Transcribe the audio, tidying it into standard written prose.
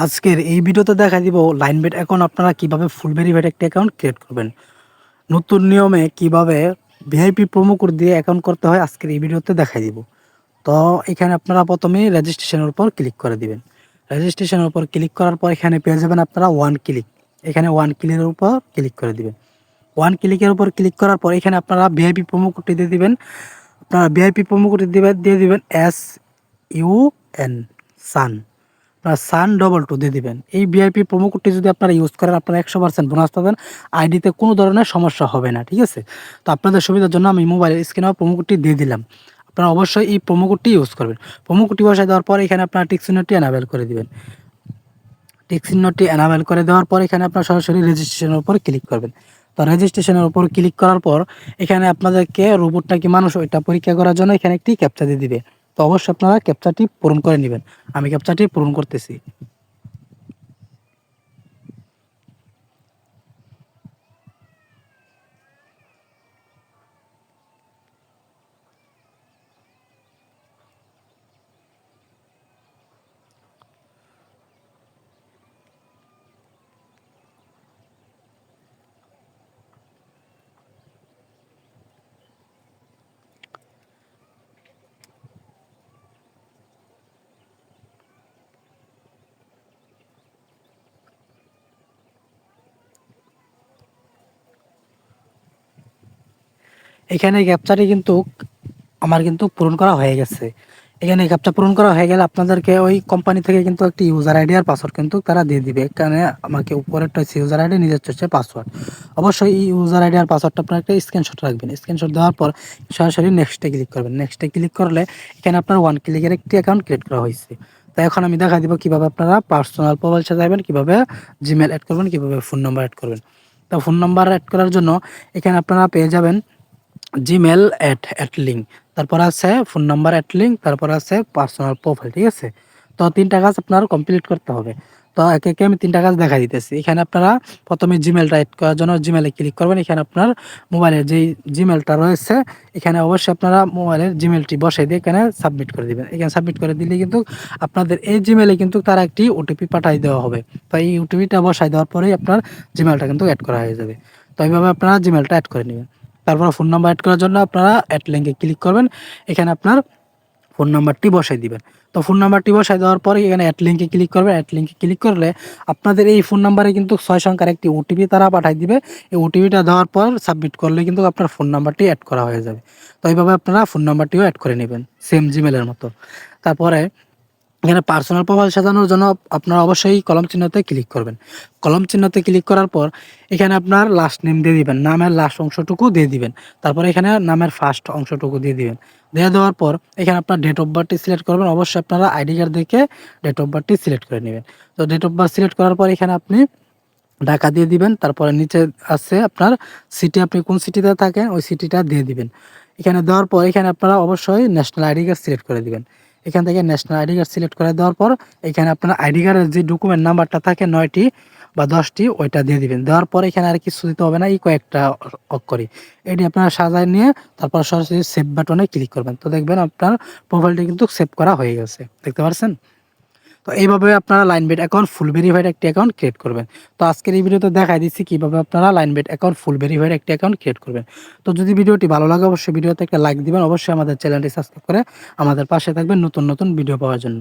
আজকের এই ভিডিওতে দেখা দিব লাইনবেট অ্যাকাউন্ট আপনারা কিভাবে ফুল ভেরিফাইড একটা অ্যাকাউন্ট ক্রিয়েট করবেন। নতুন নিয়মে কিভাবে ভিআইপি প্রোমো কোড দিয়ে অ্যাকাউন্ট করতে হয় আজকের এই ভিডিওতে দেখাই দিব। তো এখানে আপনারা প্রথমেই রেজিস্ট্রেশনের উপর ক্লিক করে দিবেন। রেজিস্ট্রেশনের উপর ক্লিক করার পর এখানে পেয়ে যাবেন আপনারা ওয়ান ক্লিক। এখানে ওয়ান ক্লিকের উপর ক্লিক করে দিবেন। ওয়ান ক্লিকের উপর ক্লিক করার পর এখানে আপনারা ভিআইপি প্রোমো কোডটি দিয়ে দিবেন। আপনারা ভিআইপি প্রোমো কোডটি দিয়ে দিবেন SUN সান। আপনারা সান 22 দিয়ে দিবেন। এই ভিআইপি প্রোমো কোডটি যদি আপনারা ইউজ করেন আপনারা 100% বোনাস পাবেন। আইডিতে কোনো ধরনের সমস্যা হবে না, ঠিক আছে? তো আপনাদের সুবিধার জন্য আমি মোবাইলের স্ক্রিনে প্রোমো কোডটি দিয়ে দিলাম। আপনারা অবশ্যই এই প্রোমো কোডটি ইউজ করবেন। প্রোমো কোডটি বসায় দেওয়ার পর এখানে আপনারা টিক চিহ্নটি এনাবেল করে দিবেন। টিক চিহ্নটি এনাবেল করে দেওয়ার পর এখানে আপনারা সরাসরি রেজিস্ট্রেশনের উপর ক্লিক করবেন। তো রেজিস্ট্রেশনের উপর ক্লিক করার পর এখানে আপনাদেরকে রোবটটা কি মানুষ ওইটা পরীক্ষা করার জন্য এখানে একটি ক্যাপচা দিয়ে দিবে। তো অবশ্যই আপনারা ক্যাপচাটি পূরণ করে নেবেন। আমি ক্যাপচাটি পূরণ করতেছি। এখানে ক্যাপচাটি কিন্তু আমার কিন্তু পূরণ করা হয়ে গেছে। এখানে ক্যাপচা পূরণ করা হয়ে গেলে আপনাদেরকে ওই কোম্পানি থেকে কিন্তু একটি ইউজার আইডি আর পাসওয়ার্ড কিন্তু তারা দিয়ে দিবে। এখানে আমাকে উপরেরটা হচ্ছে ইউজার আইডি, নিজের হচ্ছে পাসওয়ার্ড। অবশ্যই এই ইউজার আইডি আর পাসওয়ার্ডটা আপনার একটা স্ক্রিনশট রাখবেন। স্ক্রিনশট দেওয়ার পর সরাসরি নেক্সটে ক্লিক করবেন। নেক্সটে ক্লিক করলে এখানে আপনার ওয়ান ক্লিকের একটি অ্যাকাউন্ট ক্রিয়েট করা হয়েছে। তো এখন আমি দেখা দিব কিভাবে আপনারা পার্সোনাল প্রোফাইল সাজাবেন, কিভাবে জিমেল অ্যাড করবেন, কিভাবে ফোন নাম্বার অ্যাড করবেন। তো ফোন নাম্বার অ্যাড করার জন্য এখানে আপনারা পেয়ে যাবেন জিমেল অ্যাট লিঙ্ক, তারপর আছে ফোন নাম্বার অ্যাট লিঙ্ক, তারপর আছে পার্সোনাল প্রোফাইল, ঠিক আছে? তো 3টা কাজ আপনার কমপ্লিট করতে হবে। তো একে একে আমি 3টা কাজ দেখা দিতেছি। এখানে আপনারা প্রথমে জিমেলটা অ্যাড করার জন্য জিমেলে ক্লিক করবেন। এখানে আপনার মোবাইলের যেই জিমেলটা রয়েছে এখানে অবশ্যই আপনারা মোবাইলের জিমেলটি বসাই দিয়ে এখানে সাবমিট করে দিবেন। এখানে সাবমিট করে দিলে কিন্তু আপনাদের এই জিমেলে কিন্তু তারা একটি ওটিপি পাঠাই দেওয়া হবে। তো এই ওটিপিটা বসাই দেওয়ার পরেই আপনার জিমেলটা কিন্তু অ্যাড করা হয়ে যাবে। তো এইভাবে আপনারা জিমেলটা অ্যাড করে নেবেন। তারপর ফোন নাম্বার অ্যাড করার জন্য আপনারা অ্যাড লিঙ্কে ক্লিক করবেন। এখানে আপনার ফোন নাম্বারটি বসাই দিবেন। তো ফোন নাম্বারটি বসাই দেওয়ার পরে এখানে অ্যাড লিঙ্কে ক্লিক করবেন। অ্যাড লিঙ্কে ক্লিক করলে আপনাদের এই ফোন নাম্বারে কিন্তু 6 সংখ্যার একটি ওটিপি তারা পাঠাই দিবে। এই ওটিপিটা দেওয়ার পর সাবমিট করলে কিন্তু আপনার ফোন নাম্বারটি অ্যাড করা হয়ে যাবে। তো এইভাবে আপনারা ফোন নাম্বারটিও অ্যাড করে নেবেন সেম জিমেলের মতো। তারপরে এখানে পার্সোনাল প্রোফাইল সাজানোর জন্য আপনারা অবশ্যই কলম চিহ্নতে ক্লিক করবেন। কলম চিহ্নতে ক্লিক করার পর এখানে আপনার লাস্ট নেম দিয়ে দিবেন, নামের লাস্ট অংশটুকু দিয়ে দিবেন। তারপরে এখানে নামের ফার্স্ট অংশটুকু দিয়ে দিবেন। দিয়ে দেওয়ার পর এখানে আপনার ডেট অফ বার্থটি সিলেক্ট করবেন। অবশ্যই আপনারা আইডি কার্ড দেখে ডেট অফ বার্থটি সিলেক্ট করে নেবেন। তো ডেট অফ বার্থ সিলেক্ট করার পর এখানে আপনি ঢাকা দিয়ে দিবেন। তারপরে নিচে আছে আপনার সিটি, আপনি কোন সিটিতে থাকেন ওই সিটিটা দিয়ে দিবেন। এখানে দেওয়ার পর এখানে আপনারা অবশ্যই ন্যাশনাল আইডি কার্ড সিলেক্ট করে দিবেন। এখান থেকে ন্যাশনাল আইডি কার্ড সিলেক্ট করে দেওয়ার পর এখানে আপনার আইডি কার্ডের যে ডকুমেন্ট নাম্বারটা থাকে 9টি বা 10টি ওইটা দিয়ে দিবেন। দেওয়ার পর এখানে আর কিছু দিতে হবে না, এই কয়েকটা অক্ষরই এটি আপনারা সাজায় নিয়ে তারপর সরাসরি সেভ বাটনে ক্লিক করবেন। তো দেখবেন আপনার প্রোফাইলটি কিন্তু সেভ করা হয়ে গেছে, দেখতে পাচ্ছেন? তো এইভাবে আপনারা লাইনবেট অ্যাকাউন্ট ফুল ভেরিফাইড একটি অ্যাকাউন্ট ক্রিয়েট করবেন। তো আজকের এই ভিডিওতে দেখাই দিচ্ছি কিভাবে আপনারা লাইনবেট অ্যাকাউন্ট ফুল ভেরিফাইড একটি অ্যাকাউন্ট ক্রিয়েট করবেন। তো যদি ভিডিওটি ভালো লাগে অবশ্যই ভিডিওতে একটা লাইক দিবেন। অবশ্যই আমাদের চ্যানেলটি সাবস্ক্রাইব করে আমাদের পাশে থাকবেন নতুন নতুন ভিডিও পাওয়ার জন্য।